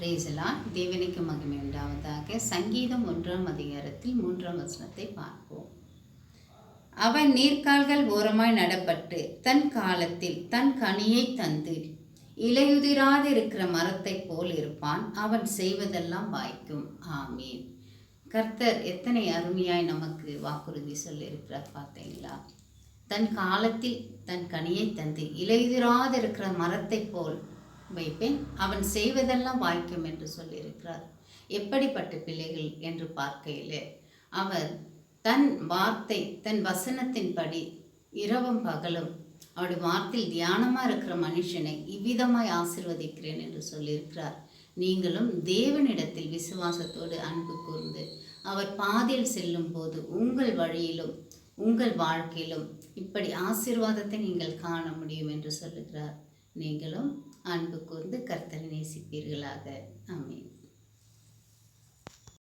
பிரேசலா தேவனுக்கு மகிமை உண்டாவதாக. சங்கீதம் 1ஆம் அதிகாரத்தில் 3ஆம் வசனத்தை பார்ப்போம். அவன் நீர்க்கால்கள் ஓரமாய் நடப்பட்டு தன் காலத்தில் தன் கனியை தந்து இலையுதிராதிருக்கிற மரத்தை போல் இருப்பான். அவன் செய்வதெல்லாம் வாய்க்கும். ஆமீன். கர்த்தர் எத்தனை அருமையாய் நமக்கு வாக்குறுதி சொல்லியிருக்கிறார் பார்த்தீங்களா? தன் காலத்தில் தன் கனியை தந்து இலையுதிராதிருக்கிற மரத்தை போல் வைப்பேன், அவன் செய்வதெல்லாம் வாய்க்கும் என்று சொல்லியிருக்கிறார். எப்படிப்பட்ட பிள்ளைகள் என்று பார்க்கையிலே அவர் தன் வார்த்தை தன் வசனத்தின்படி இரவும் பகலும் அவருடைய வார்த்தையில் தியானமாக இருக்கிற மனுஷனை இவ்விதமாய் ஆசீர்வதிக்கிறேன் என்று சொல்லியிருக்கிறார். நீங்களும் தேவனிடத்தில் விசுவாசத்தோடு அன்பு கூர்ந்து அவர் பாதையில் செல்லும் போது உங்கள் வழியிலும் உங்கள் வாழ்க்கையிலும் இப்படி ஆசீர்வாதத்தை நீங்கள் காண முடியும் என்று சொல்லுகிறார். நீங்களும் அன்பு கூர்ந்து கர்த்தரை நேசிப்பீர்களாக. ஆமென்.